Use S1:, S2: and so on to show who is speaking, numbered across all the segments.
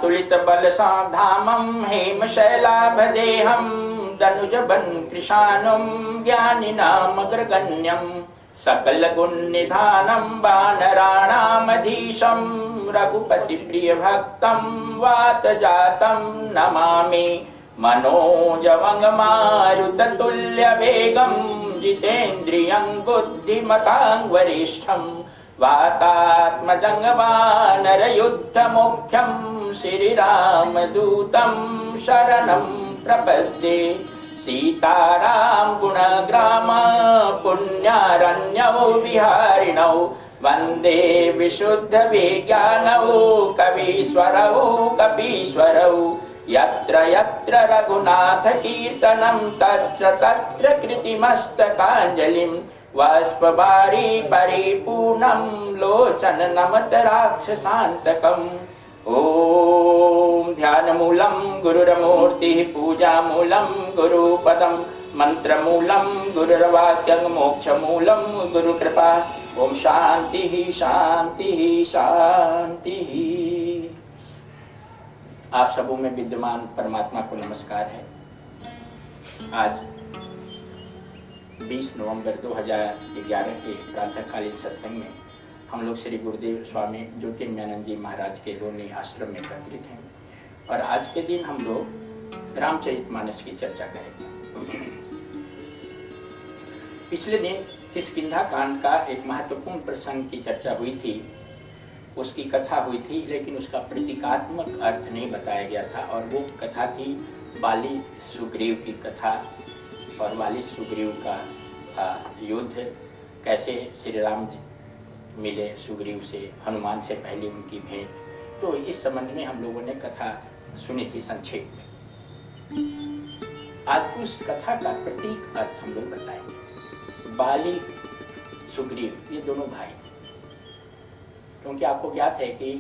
S1: अतुलित बल धामं हेमशैलाभदेहं दनुजबन कृशानुं ज्ञानिनामग्रगण्यं सकल गुण निधानं वानराणामधीशं रघुपति प्रिय भक्तं वातजातं नमामि। मनोजवं मारुततुल्य वेगं जितेन्द्रियं बुद्धिमतां वरिष्ठं वातात्मजं वानरयुद्धमुख्यं श्रीरामदूतं शरणं प्रपद्ये। सीताराम गुणग्राम पुण्यारण्यौ विहारिणौ वन्दे विशुद्ध विज्ञानौ कवीश्वरौ कपीश्वरौ। यत्र यत्र रघुनाथ कीर्तनं तत्र तत्र कृतिमस्तकाञ्जलिं बाष्पवारि परिपूर्णं लोचन नमत राक्षसान्तकम्। ओम ध्यानमूलं गुरुर्मूर्तिः पूजामूलं गुरुपदं मंत्रमूलं गुरुर्वाक्यं मोक्षमूलं गुरुकृपा। ओम शांति शांति शांति। आप सबों में विद्यमान परमात्मा को नमस्कार है। आज 20 नवंबर 2011 के प्रातःकालीन सत्संग में हम लोग श्री गुरुदेव स्वामी ज्योतिर्मयानंद जी महाराज के लोनी आश्रम में एकत्रित हैं और आज के दिन हम लोग रामचरितमानस की चर्चा करेंगे। पिछले दिन किष्किंधा कांड का एक महत्वपूर्ण प्रसंग की चर्चा हुई थी, उसकी कथा हुई थी, लेकिन उसका प्रतीकात्मक अर्थ नहीं बताया गया था और वो कथा थी बाली सुग्रीव की कथा। और बाली सुग्रीव का युद्ध, कैसे श्री राम मिले सुग्रीव से, हनुमान से पहले उनकी भेंट। तो इस संबंध में हम लोगों ने कथा सुनी थी संक्षेप में। आज उस कथा का प्रतीक अर्थ हम लोग बताएंगे। बाली सुग्रीव ये दोनों भाई, क्योंकि आपको ज्ञात है कि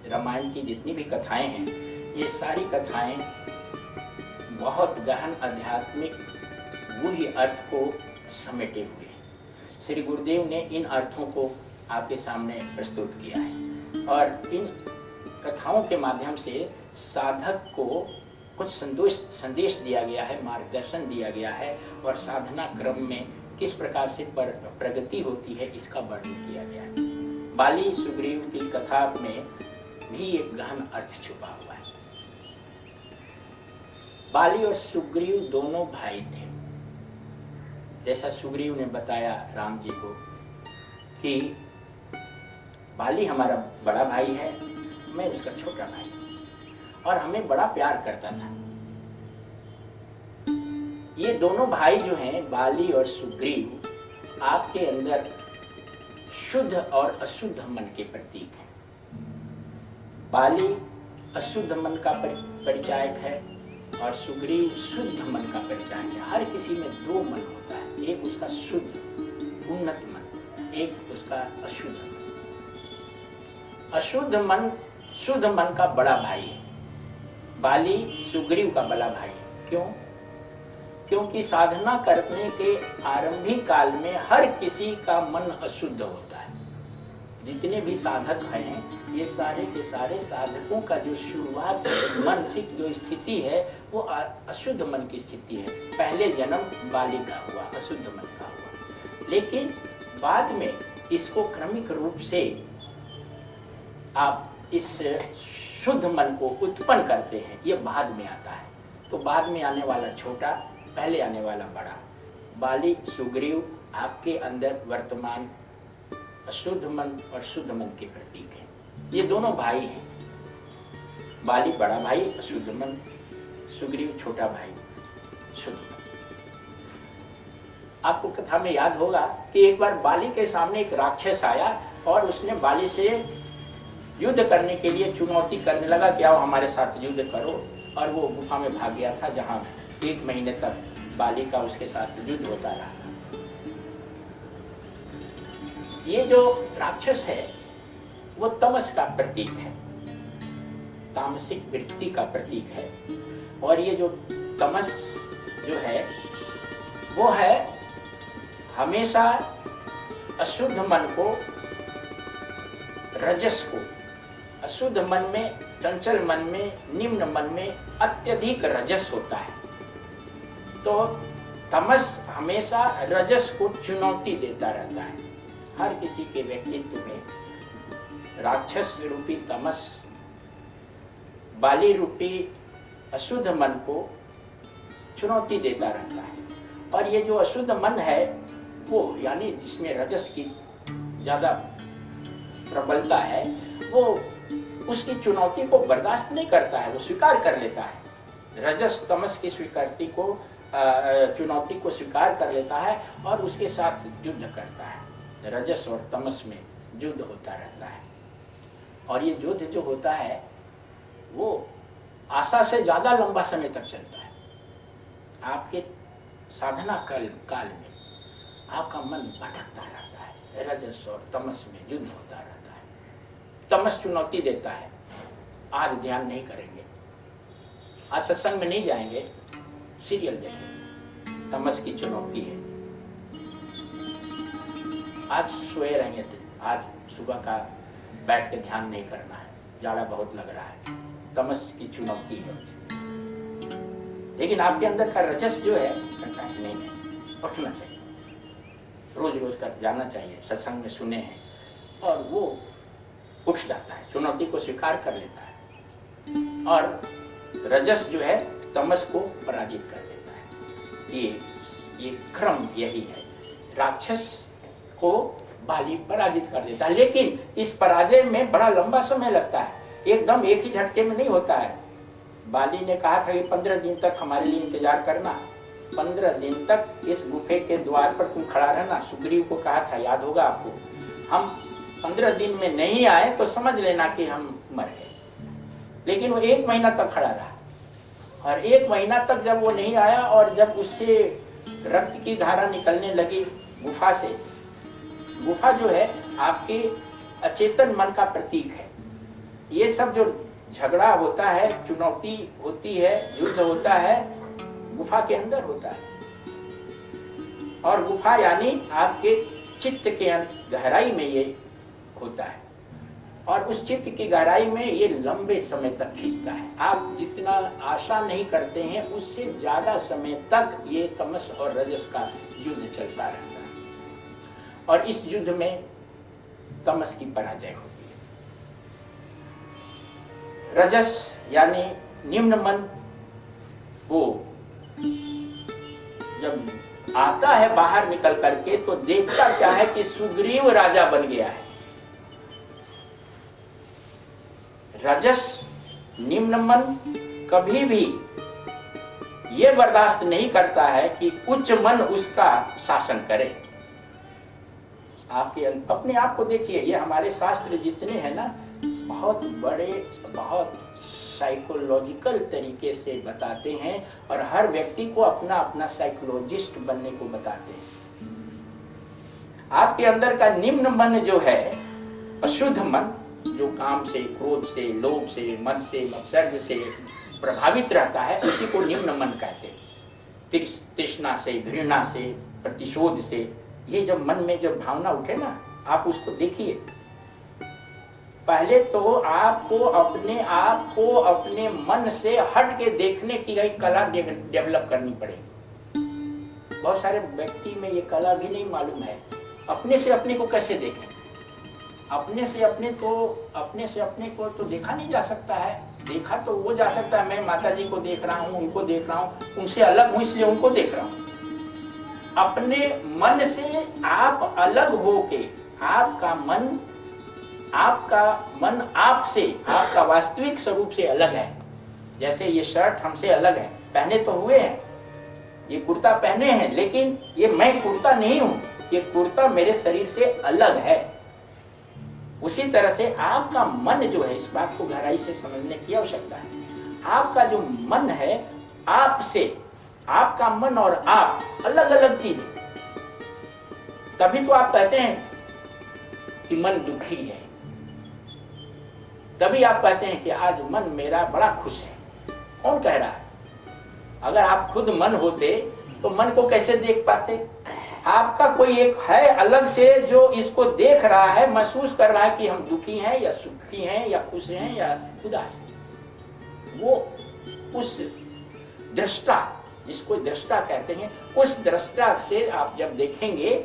S1: रामायण की जितनी भी कथाएं हैं ये सारी कथाएं बहुत गहन आध्यात्मिक गूढ़ अर्थ को समेटे हुए हैं। श्री गुरुदेव ने इन अर्थों को आपके सामने प्रस्तुत किया है और इन कथाओं के माध्यम से साधक को कुछ संदेश दिया गया है, मार्गदर्शन दिया गया है और साधना क्रम में किस प्रकार से प्रगति होती है इसका वर्णन किया गया है। बाली सुग्रीव की कथा में भी एक गहन अर्थ छुपा हुआ है। बाली और सुग्रीव दोनों भाई थे। जैसा सुग्रीव ने बताया राम जी को कि बाली हमारा बड़ा भाई है, मैं उसका छोटा भाई और हमें बड़ा प्यार करता था। ये दोनों भाई जो हैं बाली और सुग्रीव आपके अंदर शुद्ध और अशुद्ध मन के प्रतीक हैं। बाली अशुद्ध मन का परिचायक है और सुग्रीव शुद्ध मन का परिचायक है। हर किसी में दो मन होता है, एक उसका शुद्ध उन्नत मन, एक उसका अशुद्ध मन। अशुद्ध मन शुद्ध मन का बड़ा भाई है। बाली सुग्रीव का बड़ा भाई है। क्यों? क्योंकि साधना करने के आरंभिक काल में हर किसी का मन अशुद्ध होता है। जितने भी साधक हैं ये सारे के सारे साधकों का जो शुरुआत मानसिक जो स्थिति है वो अशुद्ध मन की स्थिति है। पहले जन्म बाली का हुआ, अशुद्ध मन का हुआ, लेकिन बाद में इसको क्रमिक रूप से आप इस शुद्ध मन को उत्पन्न करते हैं, ये बाद में आता है। तो बाद में आने वाला छोटा, पहले आने वाला बड़ा। बाली सुग्रीव आपके अंदर वर्तमान अशुद्ध मन और शुद्ध मन के प्रतीक हैं। ये दोनों भाई हैं। बाली बड़ा भाई अशुद्ध मन, सुग्रीव छोटा भाई शुद्ध मन। आपको कथा में याद होगा कि एक बार बाली के सामने एक राक्षस आया और उसने बाली से युद्ध करने के लिए चुनौती करने लगा कि आओ हमारे साथ युद्ध करो, और वो गुफा में भाग गया था जहां 1 महीने तक बाली का उसके साथ युद्ध होता रहा। ये जो राक्षस है वो तमस का प्रतीक है, तामसिक वृत्ति का प्रतीक है। और ये जो तमस जो है वो है हमेशा अशुद्ध मन को, रजस को, अशुद्ध मन में चंचल मन में, निम्न मन में अत्यधिक रजस होता है। तो तमस हमेशा रजस को चुनौती देता रहता है। हर किसी के व्यक्तित्व में राक्षस रूपी तमस, बाली रूपी अशुद्ध मन को चुनौती देता रहता है। और ये जो अशुद्ध मन है वो, यानी जिसमें रजस की ज्यादा प्रबलता है, वो उसकी चुनौती को बर्दाश्त नहीं करता है, वो स्वीकार कर लेता है। रजस तमस की स्वीकृति को, चुनौती को स्वीकार कर लेता है और उसके साथ युद्ध करता है। रजस और तमस में युद्ध होता रहता है। और ये युद्ध जो होता है वो आशा से ज्यादा लंबा समय तक चलता है। आपके साधना काल में आपका मन भटकता रहता है, रजस और तमस में युद्ध होता रहता है। तमस चुनौती देता है, आज ध्यान नहीं करेंगे, आज सत्संग में नहीं जाएंगे, सीरियल देखेंगे, तमस की चुनौती है। आज सोए रहेंगे, आज सुबह का बैठ के ध्यान नहीं करना है, जाड़ा बहुत लग रहा है, तमस की चुनौती है। लेकिन आपके अंदर का रजस जो है कहता है नहीं, उठना चाहिए, रोज रोज कर जाना चाहिए, सत्संग में सुने हैं, और वो उठ जाता है, चुनौती को स्वीकार कर लेता है और रजस जो है तमस को पराजित कर देता है। ये क्रम यही है। राक्षस को बाली पराजित कर देता है, लेकिन इस पराजय में बड़ा लंबा समय लगता है, एकदम एक ही झटके में नहीं होता है। बाली ने कहा था कि 15 दिन तक हमारे लिए इंतजार करना, 15 दिन तक इस गुफे के द्वार पर तुम खड़ा रहना। सुग्रीव को कहा था, याद होगा आपको, हम 15 दिन में नहीं आए तो समझ लेना कि हम मर गए। लेकिन वो 1 महीना तक खड़ा रहा, और 1 महीना तक जब वो नहीं आया और जब उससे रक्त की धारा निकलने लगी गुफा से, गुफा जो है आपके अचेतन मन का प्रतीक है। ये सब जो झगड़ा होता है, चुनौती होती है, युद्ध होता है, गुफा के अंदर होता है। और गुफा यानी आपके चित्त के गहराई में ये होता है, और उस चित्त की गहराई में ये लंबे समय तक खींचता है। आप जितना आशा नहीं करते हैं उससे ज्यादा समय तक ये तमस और रजस का युद्ध चलता रहता है, और इस युद्ध में तमस की पराजय होती है। रजस यानी निम्न मन वो जब आता है बाहर निकल करके तो देखता क्या है कि सुग्रीव राजा बन गया है। रजस निम्न मन कभी भी ये बर्दाश्त नहीं करता है कि उच्च मन उसका शासन करे। आपके अपने आप को देखिए, ये हमारे शास्त्र जितने हैं ना, बहुत बड़े, बहुत साइकोलॉजिकल तरीके से बताते हैं, और हर व्यक्ति को अपना अपना साइकोलॉजिस्ट बनने को बताते हैं। आपके अंदर का निम्न मन जो है, अशुद्ध मन, जो काम से, क्रोध से, लोभ से, मद से, मत्सर्य से प्रभावित रहता है, उसी को निम्न मन कहते हैं। तृष्णा से, घृणा से, प्रतिशोध से, ये जब मन में जब भावना उठे ना, आप उसको देखिए। पहले तो आपको अपने आप को अपने मन से हट के देखने की एक कला डेवलप करनी पड़ेगी। बहुत सारे व्यक्ति में ये कला भी नहीं मालूम है, अपने से अपने को कैसे देखें। अपने से अपने को तो देखा नहीं जा सकता है। देखा तो वो जा सकता है, मैं माता जी को देख रहा हूँ, उनको देख रहा हूँ, उनसे अलग हूँ इसलिए उनको देख रहा हूँ। अपने मन से आप अलग होके, आपका मन आपसे, आपका वास्तविक स्वरूप से अलग है। जैसे ये शर्ट हमसे अलग है, पहने तो हुए हैं, ये कुर्ता पहने हैं, लेकिन ये मैं कुर्ता नहीं हूं, ये कुर्ता मेरे शरीर से अलग है। उसी तरह से आपका मन जो है, इस बात को गहराई से समझने की आवश्यकता है। आपका जो मन है, आपसे, आपका मन और आप अलग अलग चीज है। तभी तो आप कहते हैं कि मन दुखी है, तभी आप कहते हैं कि आज मन मेरा बड़ा खुश है। कौन कह रहा है? अगर आप खुद मन होते तो मन को कैसे देख पाते? आपका कोई एक है अलग से जो इसको देख रहा है, महसूस कर रहा है कि हम दुखी हैं या सुखी हैं या खुश हैं या उदास हैं। वो उस दृष्टा, जिसको दृष्टा कहते हैं, उस दृष्टा से आप जब देखेंगे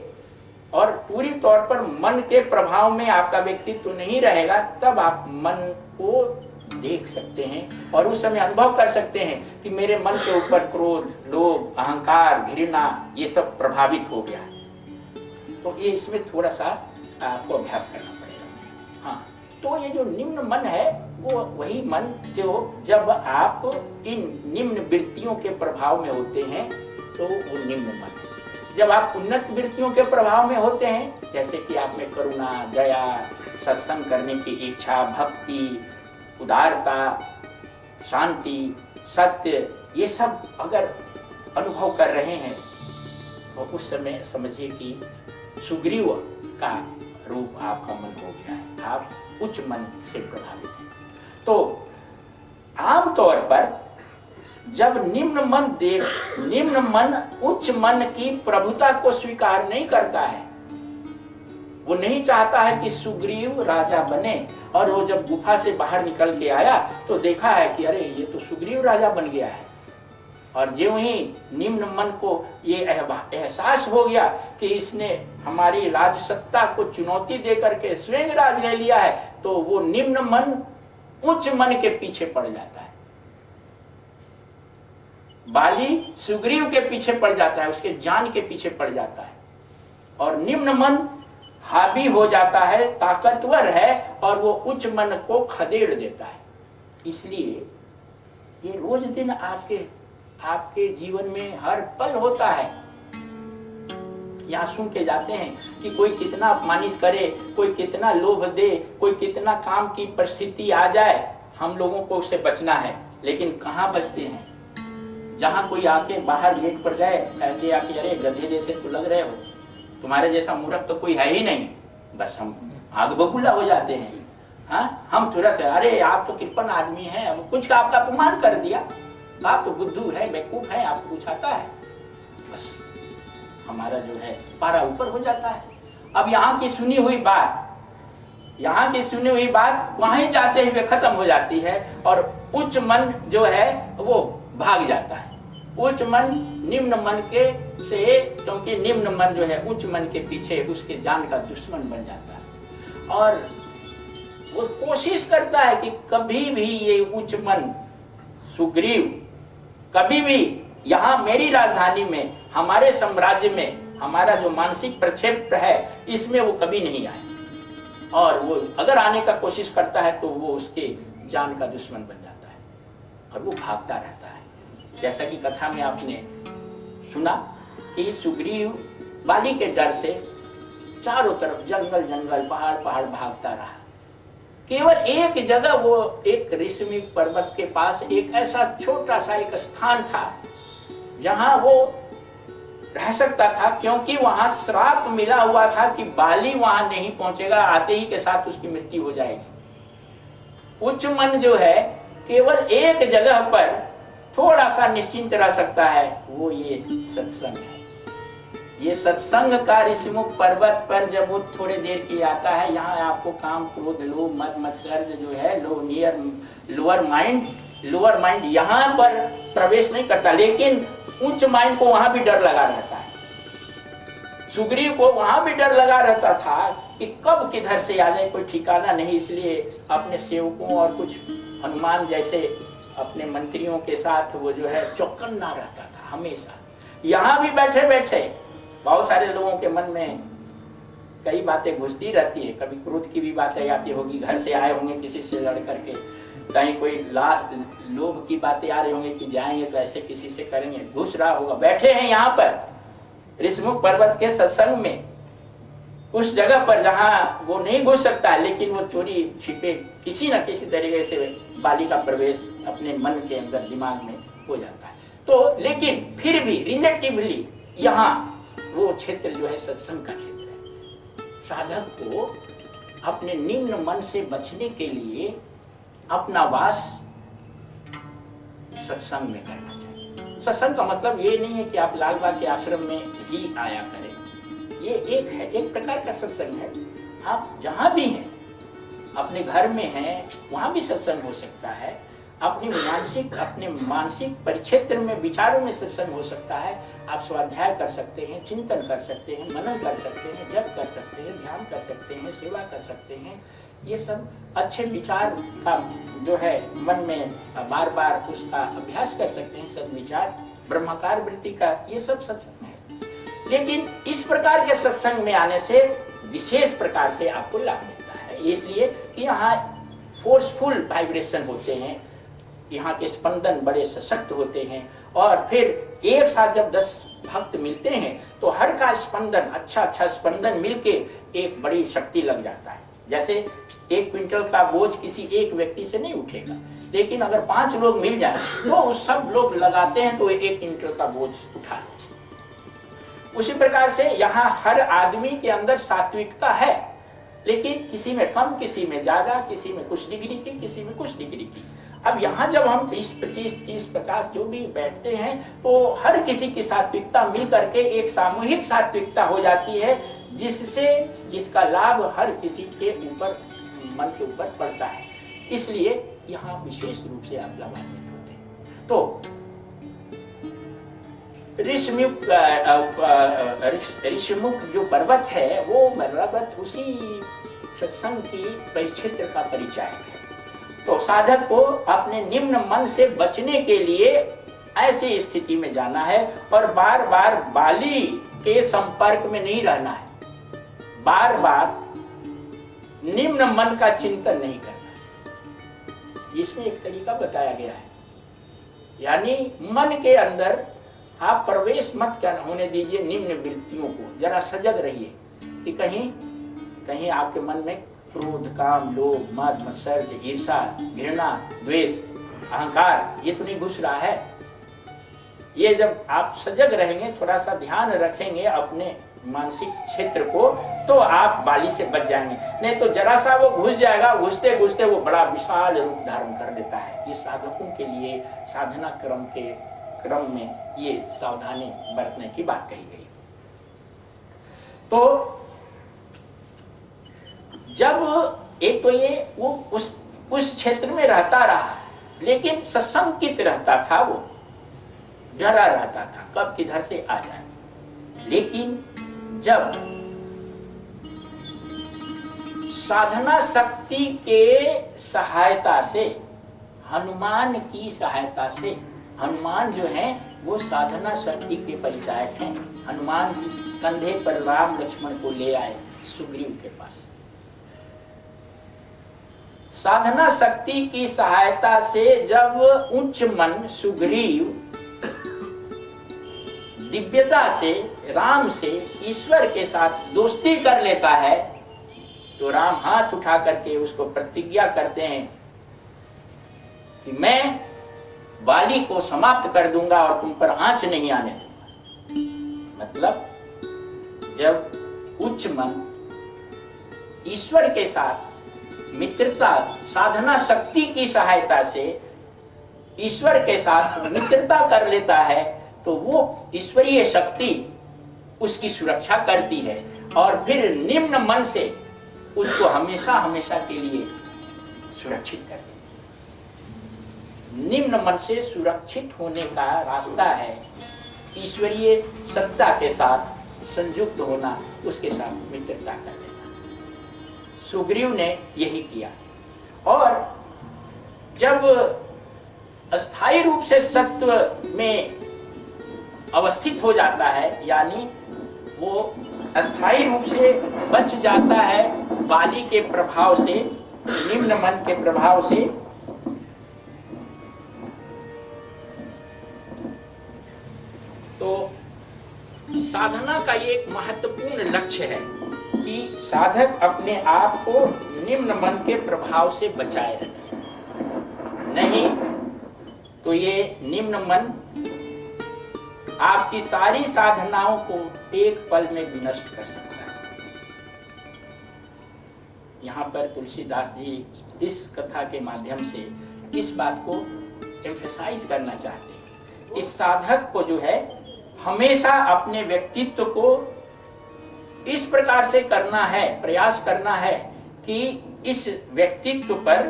S1: और पूरी तौर पर मन के प्रभाव में आपका व्यक्तित्व नहीं रहेगा, तब आप मन को देख सकते हैं और उस समय अनुभव कर सकते हैं कि मेरे मन के ऊपर क्रोध, लोभ, अहंकार, घृणा ये सब प्रभावित हो गया है। तो ये इसमें थोड़ा सा आपको अभ्यास करना पड़ेगा। हाँ, तो ये जो निम्न मन है वो वही मन जो जब आप इन निम्न वृत्तियों के प्रभाव में होते हैं तो वो निम्न मन है। जब आप उन्नत वृत्तियों के प्रभाव में होते हैं, जैसे कि आप में करुणा, दया, सत्संग करने की इच्छा, भक्ति, उदारता, शांति, सत्य, ये सब अगर अनुभव कर रहे हैं तो उस समय समझिए कि सुग्रीव का रूप आपका मन हो गया है, आप उच्च मन से प्रभावित हैं। तो आमतौर पर जब निम्न मन उच्च मन की प्रभुता को स्वीकार नहीं करता है, वो नहीं चाहता है कि सुग्रीव राजा बने, और वो जब गुफा से बाहर निकल के आया तो देखा है कि अरे ये तो सुग्रीव राजा बन गया है, और ज्यों ही निम्न मन को ये एहसास हो गया कि इसने हमारी राजसत्ता को चुनौती दे करके स्वयं राज ले लिया है, तो वो निम्न मन उच्च मन के पीछे पड़ जाता है। बाली सुग्रीव के पीछे पड़ जाता है, उसके जान के पीछे पड़ जाता है, और निम्न मन हावी हो जाता है, ताकतवर है, और वो उच्च मन को खदेड़ देता है। इसलिए ये रोज दिन आपके जीवन में हर पल होता है। यहाँ सुन के जाते हैं कि कोई कितना अपमानित करे, कोई कितना लोभ दे, कोई कितना काम की परिस्थिति आ जाए, हम लोगों को उससे बचना है। लेकिन कहाँ बचते हैं? जहाँ कोई आके बाहर गेट पर जाए, कहते आके अरे गधे जैसे तो लग रहे हो, तुम्हारे जैसा मूर्ख तो कोई है ही नहीं, बस हम आग बबूला हो जाते हैं। हाँ, हम तुरंत अरे आप तो कृपण आदमी हैं, कुछ आपका अपमान कर दिया, आप तो बुद्धू है, बेवकूफ है, आपको कुछ आता है, बस हमारा जो है पारा ऊपर हो जाता है। अब यहाँ की सुनी हुई बात वहीं जाते हुए खत्म हो जाती है, और उच्च मन जो है वो भाग जाता है। उच्च मन निम्न मन के से, क्योंकि निम्न मन जो है उच्च मन के पीछे उसके जान का दुश्मन बन जाता है, और वो कोशिश करता है कि कभी भी ये उच्च मन सुग्रीव कभी भी यहाँ मेरी राजधानी में, हमारे साम्राज्य में, हमारा जो मानसिक प्रक्षेप है इसमें वो कभी नहीं आए, और वो अगर आने का कोशिश करता है तो वो उसके जान का दुश्मन बन जाता है और वो भागता रहता है। जैसा कि कथा में आपने सुना कि सुग्रीव बाली के डर से चारों तरफ जंगल जंगल, पहाड़ पहाड़ भागता रहा। केवल एक जगह, वो एक ऋषि पर्वत के पास एक ऐसा छोटा सा एक स्थान था जहां वो रह सकता था, क्योंकि वहां श्राप मिला हुआ था कि बाली वहां नहीं पहुंचेगा, आते ही के साथ उसकी मृत्यु हो जाएगी। उच्च मन जो है केवल एक जगह पर थोड़ा सा निश्चिंत रह सकता है, वो ये सत्संग है। ये सत्संग का ऋषिमुख पर्वत पर जब वो थोड़े देर की आता है, यहाँ आपको काम, क्रोध, लोभ, मद, मत्सर्य जो है लोअर माइंड यहाँ पर प्रवेश नहीं करता, लेकिन उच्च माइंड को वहां भी डर लगा रहता है। सुग्रीव को वहां भी डर लगा रहता था कि कब किधर से आ जाए, कोई ठिकाना नहीं। इसलिए अपने सेवकों और कुछ हनुमान जैसे अपने मंत्रियों के साथ वो जो है चौकन्ना रहता था हमेशा। यहाँ भी बैठे बैठे बहुत सारे लोगों के मन में कई बातें घुसती रहती है, कभी क्रोध की भी बातें आती होगी, घर से आए होंगे किसी से लड़ करके, कहीं कोई लोभ की बातें आ रही होंगी कि जाएंगे तो ऐसे किसी से करेंगे, घुस रहा होगा। बैठे हैं यहाँ पर ऋषिमुख पर्वत के सत्संग में, उस जगह पर जहाँ वो नहीं घुस सकता है, लेकिन वो चोरी छिपे किसी न किसी तरीके से बाली का प्रवेश अपने मन के अंदर, दिमाग में हो जाता है। तो लेकिन फिर भी रिलेटिवली यहाँ वो क्षेत्र जो है सत्संग का क्षेत्र है। साधक को अपने निम्न मन से बचने के लिए अपना वास सत्संग में करना चाहिए। सत्संग का मतलब ये नहीं है कि आप लालबाग के आश्रम में ही आया करें, ये एक है, एक प्रकार का सत्संग है। आप जहां भी हैं, अपने घर में हैं, वहां भी सत्संग हो सकता है। अपने मानसिक परिक्षेत्र में विचारों में सत्संग हो सकता है। आप स्वाध्याय कर सकते हैं, चिंतन कर सकते हैं, मनन कर सकते हैं, जप कर सकते हैं, ध्यान कर सकते हैं, सेवा कर सकते हैं। ये सब अच्छे विचार का जो है मन में बार बार उसका अभ्यास कर सकते हैं। सद्विचार, ब्रह्माकार वृत्ति का, ये सब सत्संग है। लेकिन इस प्रकार के सत्संग में आने से विशेष प्रकार से आपको लाभ मिलता है, इसलिए कि यहाँ फोर्सफुल वाइब्रेशन होते हैं, यहाँ के स्पंदन बड़े सशक्त होते हैं। और फिर एक साथ जब 10 भक्त मिलते हैं तो हर का स्पंदन, अच्छा स्पंदन मिलके एक बड़ी शक्ति लग जाता है। जैसे 1 क्विंटल का बोझ किसी एक व्यक्ति से नहीं उठेगा, लेकिन अगर 5 लोग मिल जाए तो सब लोग लगाते हैं तो 1 क्विंटल का बोझ उठा लेते हैं। उसी प्रकार से यहाँ हर आदमी के अंदर सात्विकता है, लेकिन किसी में कम, किसी में ज्यादा, किसी में कुछ डिग्री की, किसी में कुछ डिग्री की। अब यहाँ जब हम 20, 25, 30, 50 जो भी बैठते हैं तो हर किसी की सात्विकता मिल करके एक सामूहिक सात्विकता हो जाती है, जिसका लाभ हर किसी के ऊपर, मन के ऊपर पड़ता है। इसलिए यहाँ विशेष रूप से आप लाभान्वित होते हैं। तो ऋषिमुख जो पर्वत है वो पर्वत उसी सत्संग की परिक्षेत्र का परिचय है। तो साधक को अपने निम्न मन से बचने के लिए ऐसी स्थिति में जाना है और बार बार बाली के संपर्क में नहीं रहना है, बार बार निम्न मन का चिंतन नहीं करना। इसमें एक तरीका बताया गया है, यानी मन के अंदर आप प्रवेश मत कर होने दीजिए निम्न वृत्तियों को। जरा सजग रहिए कि कहीं आपके मन में क्रोध, काम, लोभ, मद, मत्सर्य, ईर्षा, घृणा, द्वेष, अहंकार ये तो नहीं घुस रहा है। ये जब आप सजग रहेंगे, थोड़ा सा ध्यान रखेंगे अपने मानसिक क्षेत्र को, तो आप बाली से बच जाएंगे। नहीं तो जरा सा वो घुस जाएगा, घुसते घुसते वो बड़ा विशाल रूप धारण कर देता है। ये साधकों के लिए साधना क्रम में ये सावधानी बरतने की बात कही गई। तो जब एक तो ये वो उस क्षेत्र में रहता रहा, लेकिन सशंकित रहता था, वो डरा रहता था कब किधर से आ जाए। लेकिन जब साधना शक्ति के सहायता से, हनुमान की सहायता से, हनुमान जो है वो साधना शक्ति के परिचायक हैं। हनुमान कंधे पर राम लक्ष्मण को ले आए सुग्रीव के पास। साधना शक्ति की सहायता से जब उच्च मन सुग्रीव दिव्यता से, राम से, ईश्वर के साथ दोस्ती कर लेता है, तो राम हाथ उठा करके उसको प्रतिज्ञा करते हैं कि मैं बाली को समाप्त कर दूंगा और तुम पर आंच नहीं आने दूंगा। मतलब जब उच्च मन ईश्वर के साथ मित्रता, साधना शक्ति की सहायता से ईश्वर के साथ मित्रता कर लेता है, तो वो ईश्वरीय शक्ति उसकी सुरक्षा करती है और फिर निम्न मन से उसको हमेशा हमेशा के लिए सुरक्षित करती है। निम्न मन से सुरक्षित होने का रास्ता है ईश्वरीय सत्ता के साथ संयुक्त होना, उसके साथ मित्रता कर लेना। सुग्रीव ने यही किया। और जब अस्थायी रूप से सत्व में अवस्थित हो जाता है, यानी वो अस्थायी रूप से बच जाता है बाली के प्रभाव से, निम्न मन के प्रभाव से, तो साधना का ये एक महत्वपूर्ण लक्ष्य है कि साधक अपने आप को निम्न मन के प्रभाव से बचाए रखे। नहीं तो ये निम्न मन आपकी सारी साधनाओं को एक पल में विनष्ट कर सकता है। यहाँ पर तुलसीदास जी इस कथा के माध्यम से इस बात को एम्फसाइज करना चाहते हैं। इस साधक को जो है हमेशा अपने व्यक्तित्व को इस प्रकार से करना है, प्रयास करना है कि इस व्यक्तित्व पर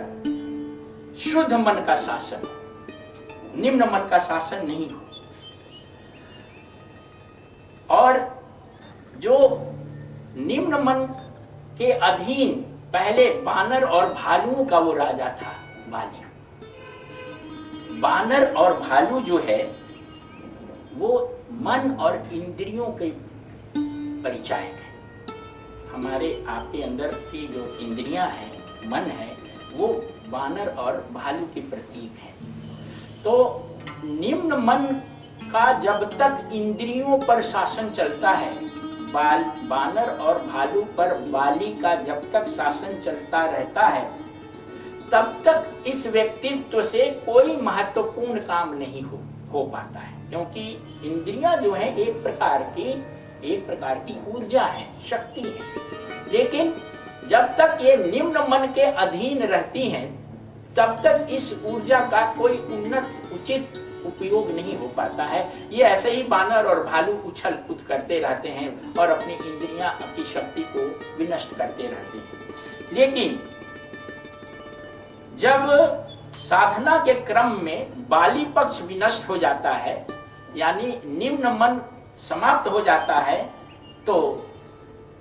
S1: शुद्ध मन का शासन, निम्न मन का शासन नहीं हो। और जो निम्न मन के अधीन पहले बानर और भालुओं का वो राजा था बाली। बानर और भालू जो है वो मन और इंद्रियों के परिचायक है। हमारे आपके अंदर की जो इंद्रियां हैं, मन है, वो बानर और भालू के प्रतीक है। तो निम्न मन का जब तक इंद्रियों पर शासन चलता है, बानर और भालू पर बाली का जब तक शासन चलता रहता है, तब तक इस व्यक्तित्व से कोई महत्वपूर्ण काम नहीं हो पाता है। क्योंकि इंद्रियां जो हैं एक प्रकार की ऊर्जा है, शक्ति है। लेकिन जब तक ये निम्न मन के अधीन रहती हैं, तब तक इस ऊर्जा का कोई उन्नत उचित उपयोग नहीं हो पाता है। ये ऐसे ही बानर और भालू उछल कूद करते रहते हैं और अपनी इंद्रियां, अपनी शक्ति को विनष्ट करते रहते हैं। लेकिन जब साधना के क्रम में बाली पक्ष विनष्ट हो जाता है, यानी निम्न मन समाप्त हो जाता है, तो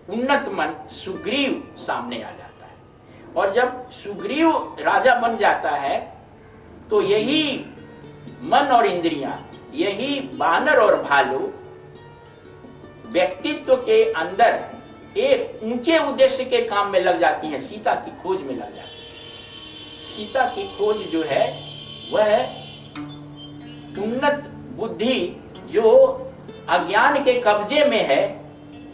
S1: उन्नत मन सुग्रीव सामने आ जाता है। और जब सुग्रीव राजा बन जाता है, तो यही मन और इंद्रियां, यही बानर और भालू व्यक्तित्व के अंदर एक ऊंचे उद्देश्य के काम में लग जाती हैं, सीता की खोज में लग जाती है। सीता की खोज जो है वह उन्नत बुद्धि जो अज्ञान के कब्जे में है,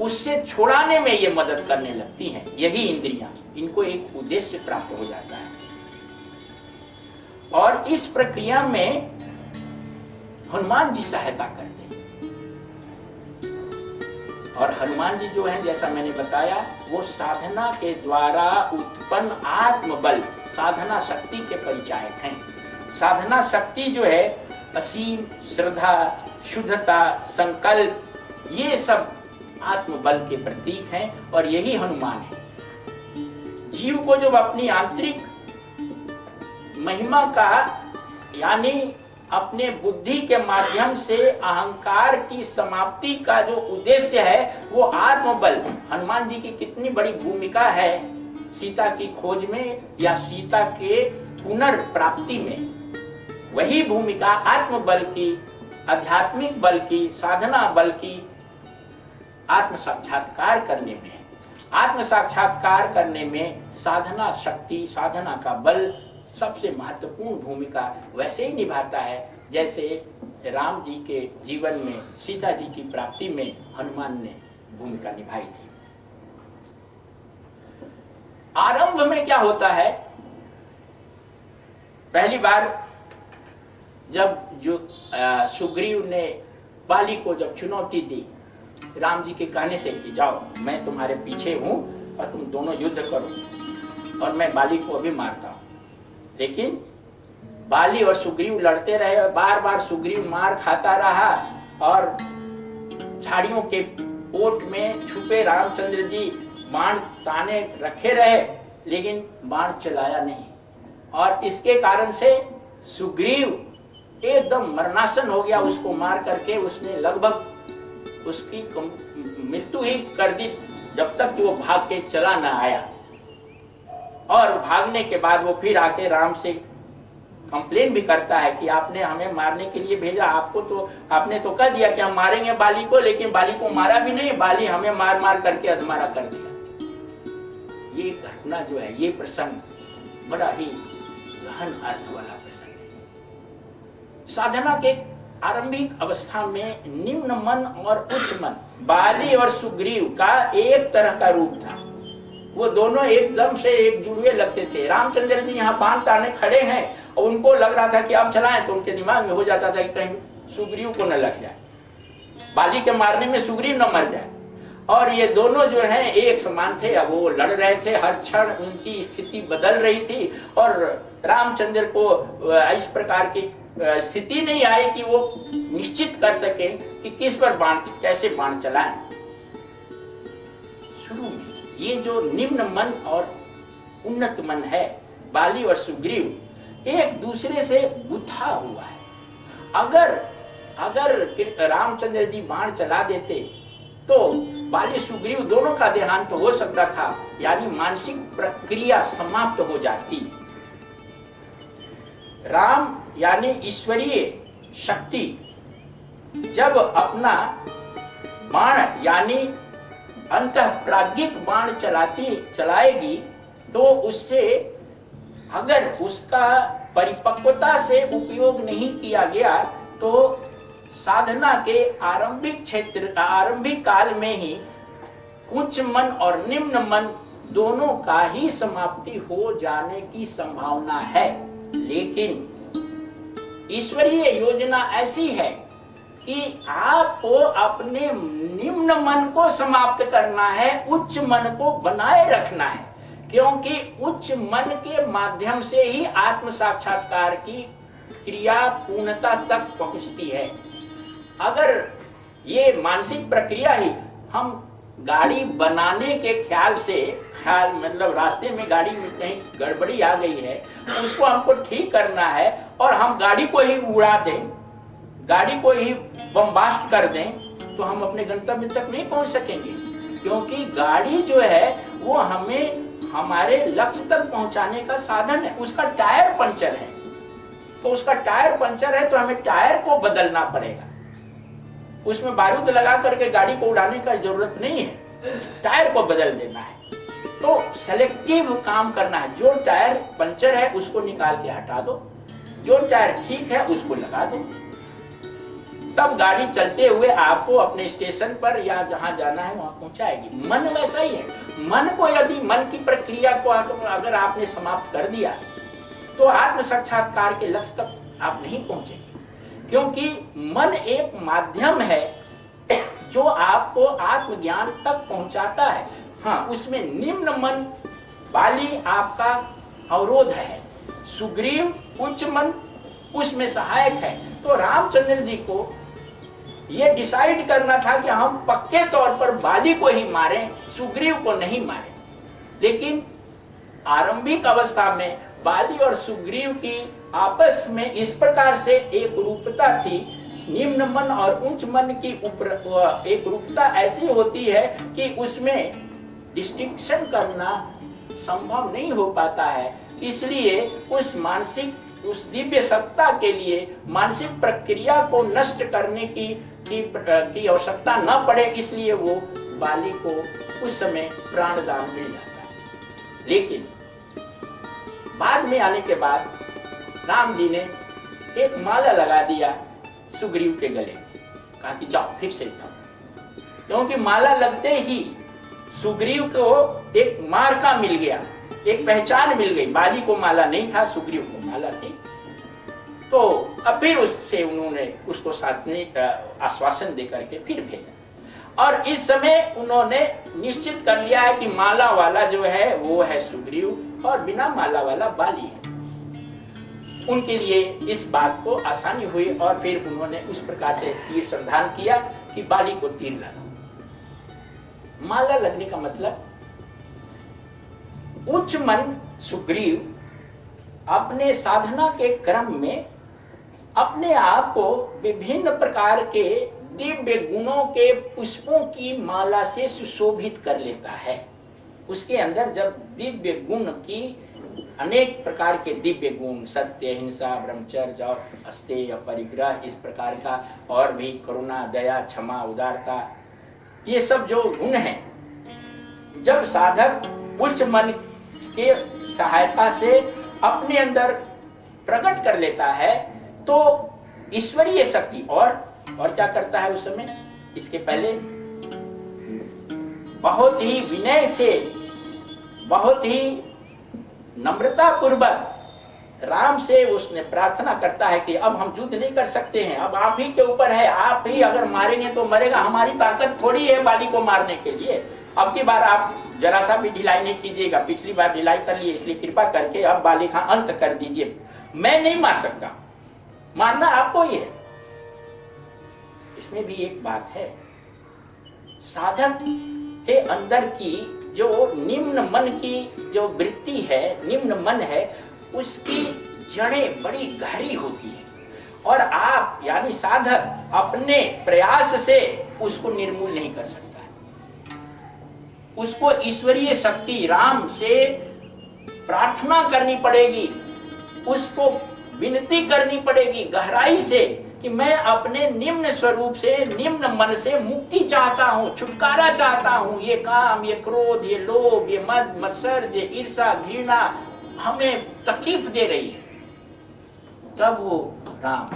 S1: उससे छुड़ाने में ये मदद करने लगती हैं। यही इंद्रियां, इनको एक उद्देश्य प्राप्त हो जाता है। और इस प्रक्रिया में हनुमान जी सहायता करते हैं। और हनुमान जी जो हैं, जैसा मैंने बताया, वो साधना के द्वारा उत्पन्न आत्मबल, साधना शक्ति के परिचायक हैं। साधना शक्ति जो है असीम श्रद्धा, शुद्धता, संकल्प, ये सब आत्मबल के प्रतीक हैं। और यही हनुमान है। जीव को जब अपनी आंतरिक महिमा का, यानी अपने बुद्धि के माध्यम से अहंकार की समाप्ति का जो उद्देश्य है, वो आत्मबल। हनुमान जी की कितनी बड़ी भूमिका है सीता की खोज में या सीता के पुनर्प्राप्ति में। वही भूमिका आत्मबल की, आध्यात्मिक बल की, साधना बल की, आत्म साक्षात्कार करने में। आत्म साक्षात्कार करने में साधना शक्ति, साधना का बल सबसे महत्वपूर्ण भूमिका वैसे ही निभाता है जैसे राम जी के जीवन में सीता जी की प्राप्ति में हनुमान ने भूमिका निभाई थी। आरंभ में क्या होता है, पहली बार जब जो सुग्रीव ने बाली को जब चुनौती दी राम जी के कहने से कि जाओ, मैं तुम्हारे पीछे हूं और तुम दोनों युद्ध करो और मैं बाली को अभी मारता हूं। लेकिन बाली और सुग्रीव लड़ते रहे, बार बार सुग्रीव मार खाता रहा और झाड़ियों के ओट में छुपे रामचंद्र जी बाण ताने रखे रहे, लेकिन बाण चलाया नहीं। और इसके कारण से सुग्रीव एकदम मरणासन हो गया। उसको मार करके उसने लगभग उसकी मृत्यु ही कर दी, जब तक कि वो भाग के चला ना आया। और भागने के बाद वो फिर आके राम से कंप्लेन भी करता है कि आपने हमें मारने के लिए भेजा, आपने तो कह दिया कि हम मारेंगे बाली को, लेकिन बाली को मारा भी नहीं, बाली हमें मार मार करके अधमरा कर दिया। ये घटना जो है, ये प्रसंग बड़ा ही गहन अर्थ वाला प्रसंग है। साधना के आरंभिक अवस्था में निम्न मन और उच्च मन, बाली और सुग्रीव का एक तरह का रूप था। वो दोनों एकदम से एक जुड़वे लगते थे। रामचंद्र जी यहाँ बाण ताने खड़े हैं और उनको लग रहा था कि अब चलाएं, तो उनके दिमाग में हो जाता था कि कहीं सुग्रीव को न लग जाए, बाली के मारने में सुग्रीव न मर जाए। और ये दोनों जो हैं एक समान थे। अब वो लड़ रहे थे, हर क्षण उनकी स्थिति बदल रही थी और रामचंद्र को इस प्रकार की स्थिति नहीं आई कि वो निश्चित कर सके कि किस पर बाण, कैसे बाण चलाएं। शुरू में ये जो निम्न मन और उन्नत मन है, बाली और सुग्रीव, एक दूसरे से गुथा हुआ है। अगर रामचंद्र जी बाण चला देते तो बाली सुग्रीव दोनों का देहांत हो सकता था, यानी मानसिक प्रक्रिया समाप्त हो जाती। राम यानी ईश्वरीय शक्ति जब अपना बाण यानी अंतःप्राज्ञिक बाण चलाएगी तो उससे अगर उसका परिपक्वता से उपयोग नहीं किया गया तो साधना के आरंभिक काल में ही उच्च मन और निम्न मन दोनों का ही समाप्ति हो जाने की संभावना है। लेकिन ईश्वरीय योजना ऐसी है कि आपको अपने निम्न मन को समाप्त करना है, उच्च मन को बनाए रखना है, क्योंकि उच्च मन के माध्यम से ही आत्म साक्षात्कार की क्रिया पूर्णता तक पहुंचती है। अगर ये मानसिक प्रक्रिया ही हम गाड़ी बनाने के ख्याल मतलब रास्ते में गाड़ी में कहीं गड़बड़ी आ गई है, उसको हमको ठीक करना है और हम गाड़ी को ही उड़ा दें, गाड़ी को ही बमबास्ट कर दें, तो हम अपने गंतव्य तक नहीं पहुंच सकेंगे। क्योंकि गाड़ी जो है वो हमें हमारे लक्ष्य तक पहुंचाने का साधन है। उसका टायर पंचर है, तो उसका टायर पंचर है तो हमें टायर को बदलना पड़ेगा। उसमें बारूद लगा करके गाड़ी को उड़ाने का जरूरत नहीं है, टायर को बदल देना है। तो सेलेक्टिव काम करना है। जो टायर पंचर है उसको निकाल के हटा दो, जो टायर ठीक है उसको लगा दो, तब गाड़ी चलते हुए आपको अपने स्टेशन पर या जहां जाना है वहां पहुंचाएगी। मन वैसा ही है। मन को यदि मन की प्रक्रिया को अगर आपने समाप्त कर दिया तो आत्म साक्षात्कार के लक्ष्य तक आप नहीं पहुंचेंगे, क्योंकि मन एक माध्यम है जो आपको आत्मज्ञान तक पहुंचाता है। हाँ, उसमें निम्न मन बाली आपका अवरोध है, सुग्रीव उच्च मन उसमें सहायक है। तो रामचंद्र जी को ये डिसाइड करना था कि हम पक्के तौर पर बाली को ही मारें, सुग्रीव को नहीं मारें। लेकिन आरंभिक अवस्था में बाली और सुग्रीव की आपस में इस प्रकार से एक रूपता थी, निम्न मन और उच्च मन की एक रूपता ऐसी होती है कि उसमें डिस्टिंक्शन करना संभव नहीं हो पाता है। इसलिए उस दिव्य सत्ता के लिए मानसिक प्रक्रिया को नष्ट करने की आवश्यकता न पड़े, इसलिए वो बाली को उस समय प्राणदान मिल जाता है। लेकिन बाद में आने के बाद राम जी ने एक माला लगा दिया सुग्रीव के गले, कहा कि जाओ फिर से जाओ, क्योंकि माला लगते ही सुग्रीव को एक मार्का मिल गया, एक पहचान मिल गई। बाली को माला नहीं था, सुग्रीव को माला थी। तो अब फिर उससे उन्होंने उसको साथ में आश्वासन देकर के फिर भेजा, और इस समय उन्होंने निश्चित कर लिया है कि माला वाला जो है वो है सुग्रीव और बिना माला वाला बाली है। उनके लिए इस बात को आसानी हुई और फिर उन्होंने उस प्रकार से तीर संधान किया कि बाली को तीर लगा। माला लगने का मतलब उच्च मन सुग्रीव अपने साधना के क्रम में अपने आप को विभिन्न प्रकार के दिव्य गुणों के पुष्पों की माला से सुशोभित कर लेता है। उसके अंदर जब दिव्य गुण की अनेक प्रकार के दिव्य गुण, सत्य, हिंसा, ब्रह्मचर्य, अस्तेय, परिग्रह, इस प्रकार का और भी करुणा, दया, क्षमा, उदारता, ये सब जो गुण हैं, जब साधक उच्च मन के सहायता से अपने अंदर प्रकट कर लेता है तो ईश्वरीय शक्ति और क्या करता है उस समय, इसके पहले बहुत ही विनय से, बहुत ही नम्रता पूर्वक राम से उसने प्रार्थना करता है कि अब हम युद्ध नहीं कर सकते हैं, अब आप ही के ऊपर है, आप ही अगर मारेंगे तो मरेगा, हमारी ताकत थोड़ी है बाली को मारने के लिए। अब की बार आप जरा सा भी ढिलाई नहीं कीजिएगा, पिछली बार ढिलाई कर लिए, इसलिए कृपा करके अब बाली का अंत कर दीजिए। मैं नहीं मार सकता, मारना आपको ही है। इसमें भी एक बात है, साधक के अंदर की जो निम्न मन की जो वृत्ति है, निम्न मन है, उसकी जड़ें बड़ी गहरी होती है और आप यानी साधक अपने प्रयास से उसको निर्मूल नहीं कर सकता है। उसको ईश्वरीय शक्ति राम से प्रार्थना करनी पड़ेगी, उसको विनती करनी पड़ेगी गहराई से कि मैं अपने निम्न स्वरूप से, निम्न मन से मुक्ति चाहता हूँ, छुटकारा चाहता हूँ। ये काम, ये क्रोध, ये लोभ, ये मद मत्सर्य, ये ईर्षा, घृणा हमें तकलीफ दे रही है। तब वो राम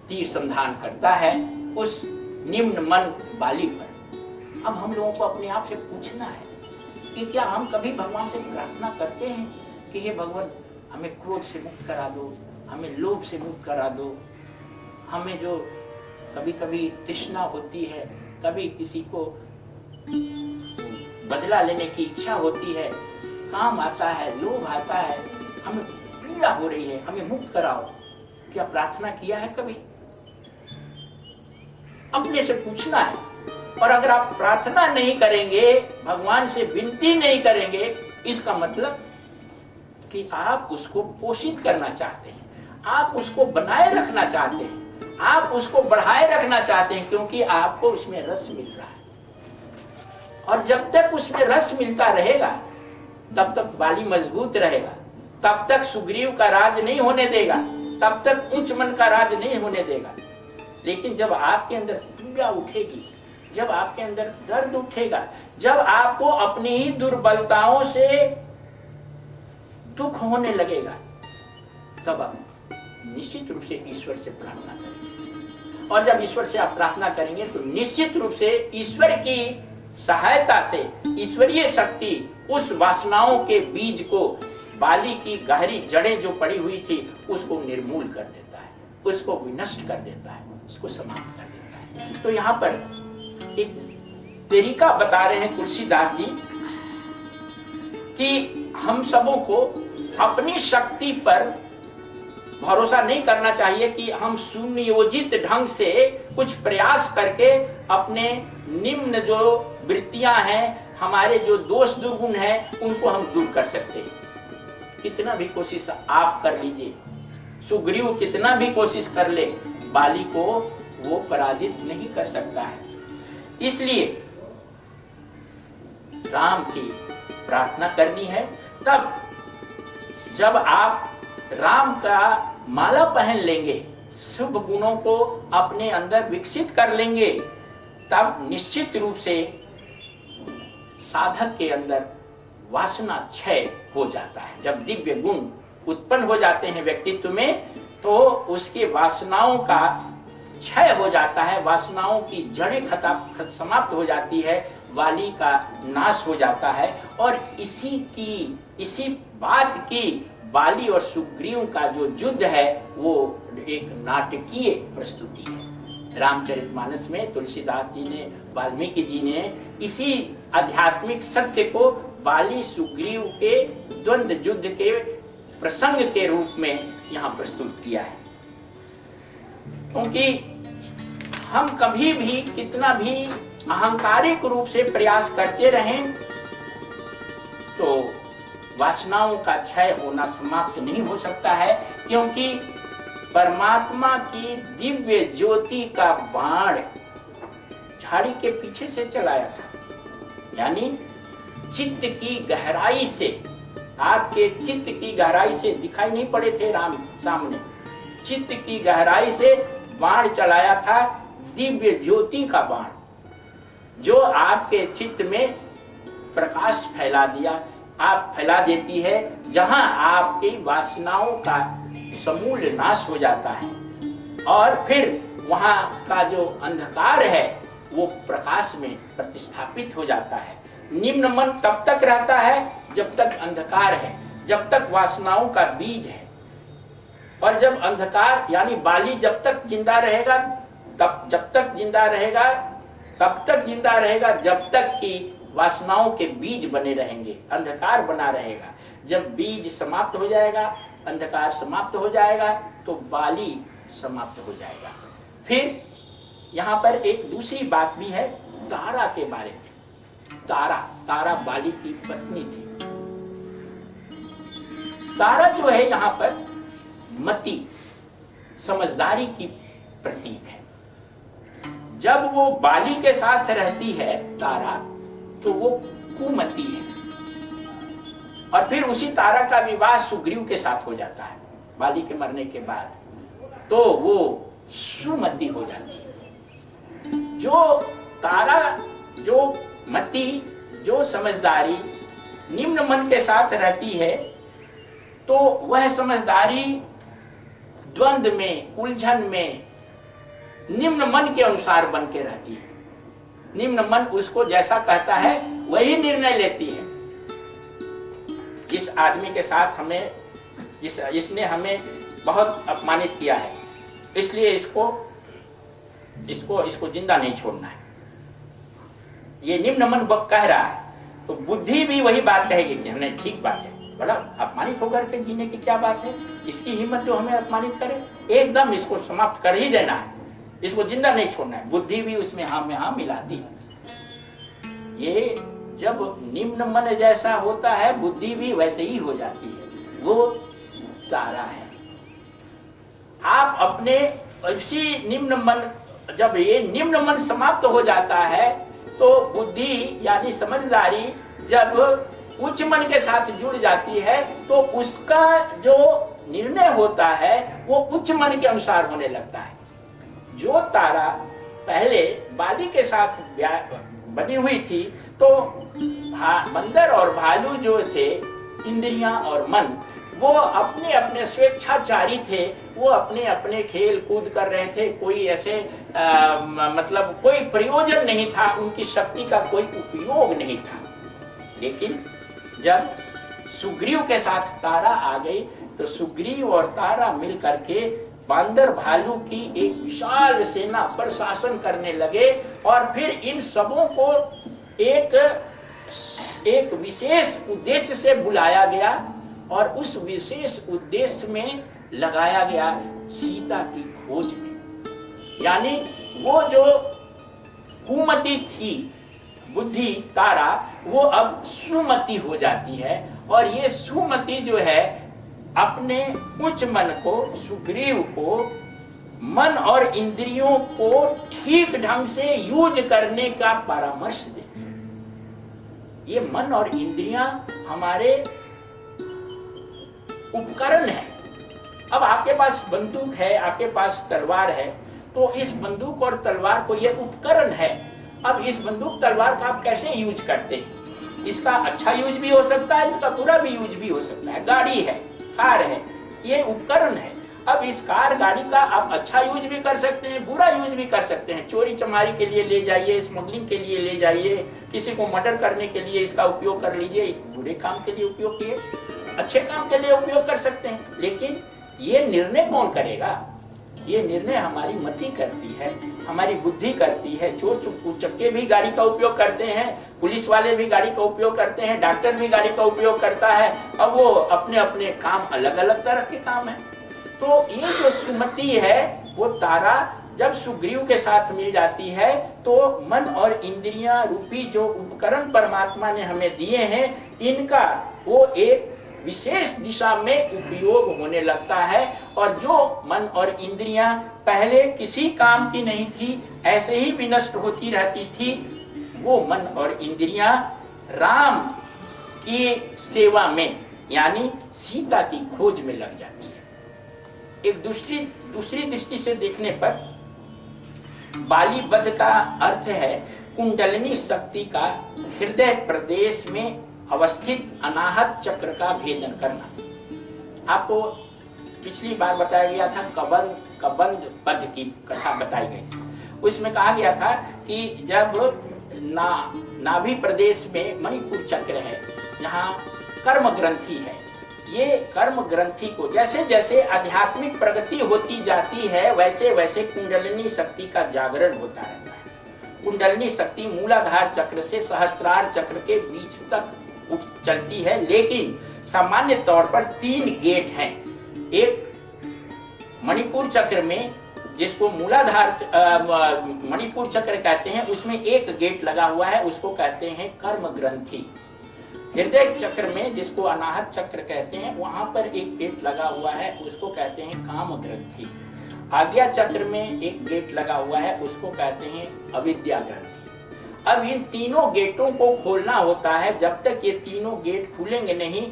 S1: तीर संधान करता है उस निम्न मन बाली पर। अब हम लोगों को अपने आप से पूछना है कि क्या हम कभी भगवान से प्रार्थना करते हैं कि हे भगवान हमें क्रोध से मुक्त करा दो, हमें लोभ से मुक्त करा दो, हमें जो कभी कभी तृष्णा होती है, कभी किसी को बदला लेने की इच्छा होती है, काम आता है, लोभ आता है, हमें पीड़ा हो रही है, हमें मुक्त कराओ। क्या प्रार्थना किया है कभी? अपने से पूछना है। और अगर आप प्रार्थना नहीं करेंगे, भगवान से विनती नहीं करेंगे, इसका मतलब कि आप उसको पोषित करना चाहते हैं, आप उसको बनाए रखना चाहते हैं, आप उसको बढ़ाए रखना चाहते हैं, क्योंकि आपको उसमें रस मिल रहा है। और जब तक उसमें रस मिलता रहेगा तब तक बाली मजबूत रहेगा, तब तक सुग्रीव का राज नहीं होने देगा, तब तक उच्च मन का राज नहीं होने देगा। लेकिन जब आपके अंदर पीड़ा उठेगी, जब आपके अंदर दर्द उठेगा, जब आपको अपनी ही दुर्बलताओं से दुख होने लगेगा, तब आप निश्चित रूप से ईश्वर से प्रार्थना करेंगे। और जब ईश्वर से आप प्रार्थना करेंगे तो निश्चित रूप से ईश्वर की सहायता से ईश्वरीय शक्ति उस वासनाओं के बीज को, बाली की गहरी जड़ें जो पड़ी हुई थी, उसको निर्मूल कर देता है, उसको विनष्ट कर देता है, उसको समाप्त कर देता है। तो यहाँ पर एक तरीका बता रहे हैं तुलसीदास जी कि हम सबों को अपनी शक्ति पर भरोसा नहीं करना चाहिए कि हम सुनियोजित ढंग से कुछ प्रयास करके अपने निम्न जो वृत्तियां हैं, हमारे जो दोष दुर्गुण हैं, उनको हम दूर कर सकते हैं। कितना भी कोशिश आप कर लीजिए, सुग्रीव कितना भी कोशिश कर ले, बाली को वो पराजित नहीं कर सकता है। इसलिए राम की प्रार्थना करनी है। तब जब आप राम का माला पहन लेंगे, शुभ गुणों को अपने अंदर विकसित कर लेंगे, तब निश्चित रूप से साधक के अंदर वासना क्षय हो जाता है। जब दिव्य गुण उत्पन्न हो जाते हैं व्यक्तित्व में, तो उसके वासनाओं का क्षय हो जाता है, वासनाओं की जड़ें समाप्त हो जाती है, वाली का नाश हो जाता है। और इसी बात की बाली और सुग्रीव का जो युद्ध है वो एक नाटकीय प्रस्तुति है। रामचरितमानस में तुलसीदास जी ने, वाल्मीकि जी ने इसी आध्यात्मिक सत्य को बाली सुग्रीव के द्वंद्व युद्ध के प्रसंग के रूप में यहाँ प्रस्तुत किया है। क्योंकि हम कभी भी कितना भी अहंकारिक रूप से प्रयास करते रहें तो वासनाओं का क्षय होना समाप्त नहीं हो सकता है, क्योंकि परमात्मा की दिव्य ज्योति का बाण झाड़ी के पीछे से चलाया था। यानी चित्त की गहराई से, आपके चित्त की गहराई से दिखाई नहीं पड़े थे राम सामने, चित्त की गहराई से बाण चलाया था, दिव्य ज्योति का बाण, जो आपके चित्त में प्रकाश फैला दिया, आप फैला देती है, जहां आपकी वासनाओं का समूल नाश हो जाता है। और फिर वहां का जो अंधकार है वो प्रकाश में प्रतिस्थापित हो जाता है। निम्न मन तब तक रहता है जब तक अंधकार है, जब तक वासनाओं का बीज है। और जब अंधकार यानी बाली जब तक जिंदा रहेगा, जब तक जिंदा रहेगा, तब तक जिंदा रहेगा जब तक कि वासनाओं के बीज बने रहेंगे, अंधकार बना रहेगा। जब बीज समाप्त हो जाएगा, अंधकार समाप्त हो जाएगा, तो बाली समाप्त हो जाएगा। फिर यहाँ पर एक दूसरी बात भी है तारा के बारे में। तारा बाली की पत्नी थी। तारा जो है यहाँ पर मति, समझदारी की प्रतीक है। जब वो बाली के साथ रहती है तारा तो वो कुमति है, और फिर उसी तारा का विवाह सुग्रीव के साथ हो जाता है बाली के मरने के बाद, तो वो सुमति हो जाती है। जो तारा, जो मति, जो समझदारी निम्न मन के साथ रहती है तो वह समझदारी द्वंद्व में, उलझन में निम्न मन के अनुसार बन के रहती है। निम्न मन उसको जैसा कहता है वही निर्णय लेती है। इस आदमी के साथ हमें, इसने हमें बहुत अपमानित किया है, इसलिए इसको जिंदा नहीं छोड़ना है, ये निम्न मन कह रहा है, तो बुद्धि भी वही बात कहेगी कि हमने ठीक बात है, बड़ा अपमानित होकर के जीने की क्या बात है, इसकी हिम्मत जो हमें अपमानित करे, एकदम इसको समाप्त कर ही देना है, इसको जिंदा नहीं छोड़ना है। बुद्धि भी उसमें हाँ में हाँ मिलाती है। ये जब निम्न मन जैसा होता है बुद्धि भी वैसे ही हो जाती है, वो तारा है। आप अपने इसी निम्न मन, जब ये निम्न मन समाप्त हो जाता है तो बुद्धि यानी समझदारी जब उच्च मन के साथ जुड़ जाती है तो उसका जो निर्णय होता है वो उच्च मन के अनुसार होने लगता है। जो तारा पहले बाली के साथ बनी हुई थी तो बंदर और भालू जो थे, इंद्रियां और मन, वो अपने अपने स्वेच्छाचारी थे, वो अपने अपने खेल कूद कर रहे थे, कोई ऐसे मतलब कोई प्रयोजन नहीं था, उनकी शक्ति का कोई उपयोग नहीं था। लेकिन जब सुग्रीव के साथ तारा आ गई तो सुग्रीव और तारा मिल करके बंदर भालू की एक विशाल सेना पर शासन करने लगे, और फिर इन सबों को एक विशेष उद्देश्य से बुलाया गया, और उस विशेष उद्देश्य में लगाया गया सीता की खोज में। यानी वो जो कुमति थी बुद्धि तारा, वो अब सुमति हो जाती है, और ये सुमति जो है अपने उच्च मन को, सुग्रीव को, मन और इंद्रियों को ठीक ढंग से यूज करने का परामर्श देती है। ये मन और इंद्रियां हमारे उपकरण है। अब आपके पास बंदूक है, आपके पास तलवार है, तो इस बंदूक और तलवार को ये उपकरण है। अब इस बंदूक तलवार का आप कैसे यूज करते हैं? इसका अच्छा यूज भी हो सकता है, इसका बुरा भी यूज भी हो सकता है। गाड़ी है, कार है, ये उपकरण है। अब इस कार गाड़ी का आप अच्छा यूज भी कर सकते हैं, बुरा यूज भी कर सकते हैं। चोरी चमारी के लिए ले जाइए, स्मगलिंग के लिए ले जाइए, किसी को मर्डर करने के लिए इसका उपयोग कर लीजिए, बुरे काम के लिए उपयोग किए, अच्छे काम के लिए उपयोग कर सकते हैं। लेकिन ये निर्णय कौन करेगा? ये निर्णय हमारी मति करती है, हमारी बुद्धि करती है। चोर चक्के भी गाड़ी का उपयोग करते हैं, पुलिस वाले भी गाड़ी का उपयोग करते हैं, डॉक्टर भी गाड़ी का उपयोग करता है। अब वो अपने अपने काम, अलग अलग तरह के काम है। तो ये जो सुमति है वो तारा जब सुग्रीव के साथ मिल जाती है तो मन और इंद्रियां रूपी जो उपकरण परमात्मा ने हमें दिए हैं, इनका वो एक विशेष दिशा में उपयोग होने लगता है। और जो मन और इंद्रियां पहले किसी काम की नहीं थी, ऐसे ही विनष्ट होती रहती थी, वो मन और इंद्रियां राम की सेवा में यानी सीता की खोज में लग जाती है। एक दूसरी दृष्टि से देखने पर बाली वध का अर्थ है कुंडलिनी शक्ति का हृदय प्रदेश में अवस्थित अनाहत चक्र का भेदन करना। आपको पिछली बार बताया गया था कबंध पद की कथा बताई गई थी। उसमें कहा गया था कि जब नाभि प्रदेश में मणिपुर चक्र है, जहाँ कर्म ग्रंथि है, ये कर्म ग्रंथि को जैसे जैसे आध्यात्मिक प्रगति होती जाती है वैसे वैसे कुंडलिनी शक्ति का जागरण होता रहता है। कुंडलिनी शक्ति मूलाधार चक्र से सहस्त्रार चक्र के बीच तक चलती है, लेकिन सामान्य तौर पर 3 गेट हैं। एक मणिपुर चक्र में, जिसको मूलाधार मणिपुर चक्र कहते हैं, उसमें एक गेट लगा हुआ है, उसको कहते हैं कर्म ग्रंथि। हृदय चक्र में, जिसको अनाहत चक्र कहते हैं, वहां पर एक गेट लगा हुआ है, उसको कहते हैं काम ग्रंथि। आज्ञा चक्र में एक गेट लगा हुआ है, उसको कहते हैं अविद्या ग्रंथि। अब इन तीनों गेटों को खोलना होता है। जब तक ये तीनों गेट खुलेंगे नहीं,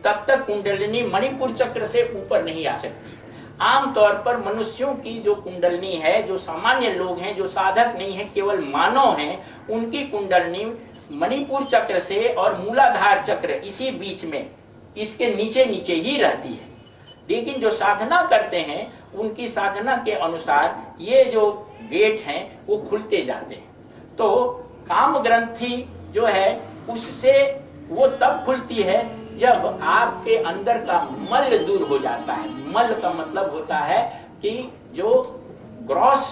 S1: तब तक कुंडलिनी मणिपुर चक्र से ऊपर नहीं आ सकती। आमतौर पर मनुष्यों की जो कुंडलिनी है, जो सामान्य लोग हैं, जो साधक नहीं है, केवल मानव हैं, उनकी कुंडलिनी मणिपुर चक्र से और मूलाधार चक्र इसी बीच में, इसके नीचे नीचे ही रहती है। लेकिन जो साधना करते हैं, उनकी साधना के अनुसार ये जो गेट हैं वो खुलते जाते हैं। तो काम ग्रंथि जो है उससे वो तब खुलती है जब आपके अंदर का मल दूर हो जाता है। मल का मतलब होता है कि जो ग्रॉस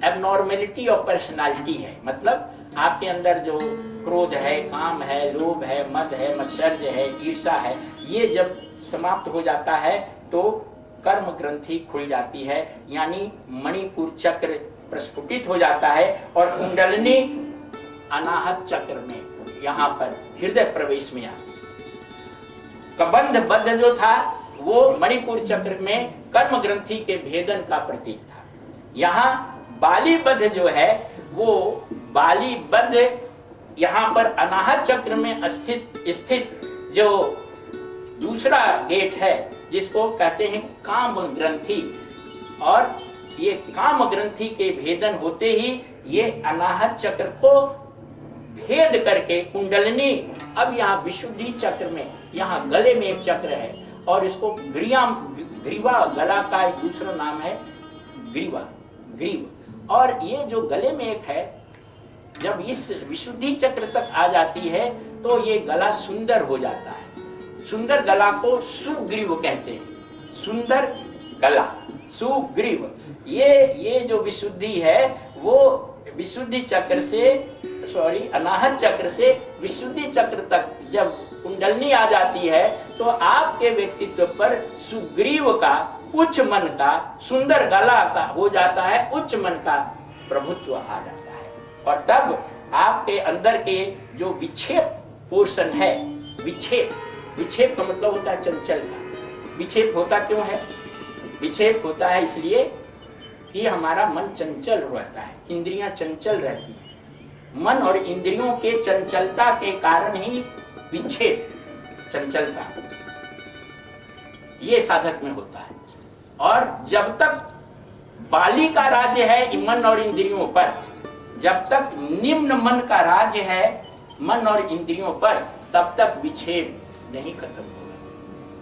S1: एबनॉर्मेलिटी ऑफ पर्सनालिटी है, मतलब आपके अंदर जो क्रोध है, काम है, लोभ है, मद है, मत्सर्य है, ईर्षा है, ये जब समाप्त हो जाता है तो कर्म ग्रंथि खुल जाती है, यानी मणिपुर चक्र प्रस्फुटित हो जाता है और कुंडलिनी अनाहत चक्र में, यहाँ पर हृदय प्रवेश में आती। कबंध बद्ध जो था वो मणिपुर चक्र में कर्म ग्रंथि के भेदन का प्रतीक था। यहाँ बालीबद्ध जो है वो बालीबद्ध यहाँ पर अनाहत चक्र में स्थित जो दूसरा गेट है, जिसको कहते हैं काम ग्रंथि, और ये काम ग्रंथि के भेदन होते ही ये अनाहत चक्र को भेद करके कुंडलिनी, अब यहाँ विशुद्धि चक्र में, यहाँ गले में एक चक्र है और इसको ग्रीवा, गला का एक दूसरा नाम है ग्रीव, और ये जो गले में एक है, जब इस विशुद्धि चक्र तक आ जाती है तो ये गला सुंदर हो जाता है। सुंदर गला को सुग्रीव कहते हैं। सुंदर गला, सुग्रीव, ये जो विशुद्धि है वो विशुद्धि चक्र से, अनाहत चक्र से विशुद्धि चक्र तक जब कुंडलिनी आ जाती है तो आपके व्यक्तित्व पर सुग्रीव का, उच्च मन का, सुंदर गला का हो जाता है, उच्च मन का प्रभुत्व आ जाता है। और तब आपके अंदर के जो विक्षेप पोर्शन है, विक्षेप का मतलब होता है चंचलता। विक्षेप होता क्यों है? विक्षेप होता है इसलिए कि हमारा मन चंचल रहता है, इंद्रियां चंचल रहती है। मन और इंद्रियों के चंचलता के कारण ही विक्षेप, चंचलता, ये साधक में होता है। और जब तक बाली का राज्य है मन और इंद्रियों पर, जब तक निम्न मन का राज्य है मन और इंद्रियों पर, तब तक विक्षेप नहीं खत्म होगा।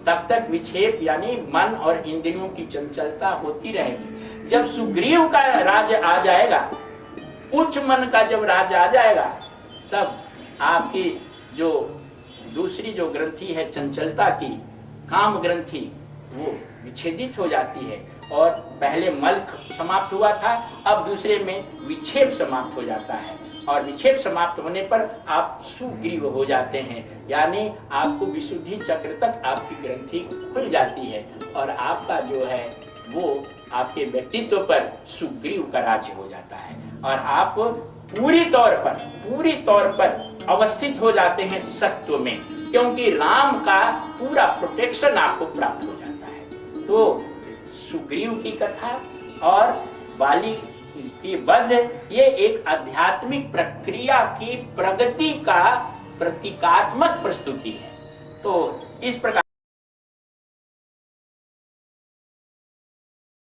S1: तब तक विक्षेप यानी मन और इंद्रियों की चंचलता होती रहेगी। जब सुग्रीव का राज्य आ जाएगा, उच्च मन का जब राज्य आ जाएगा, तब आपकी जो दूसरी जो ग्रंथि है चंचलता की, काम ग्रंथि, वो विच्छेदित हो जाती है। और पहले मल समाप्त हुआ था, अब दूसरे में विक्षेप समाप्त हो जाता है, और विक्षेप समाप्त होने पर आप सुग्रीव हो जाते हैं, यानी आपको विशुद्धि चक्र तक आपकी ग्रंथि खुल जाती है और आपका जो है वो आपके व्यक्तित्व पर सुग्रीव का राज्य हो जाता है और आप पूरी तौर पर अवस्थित हो जाते हैं सत्व में, क्योंकि राम का पूरा प्रोटेक्शन आपको प्राप्त हो जाता है। तो सुग्रीव की कथा और बाली की वध, ये एक आध्यात्मिक प्रक्रिया की प्रगति का प्रतीकात्मक प्रस्तुति है। तो इस प्रकार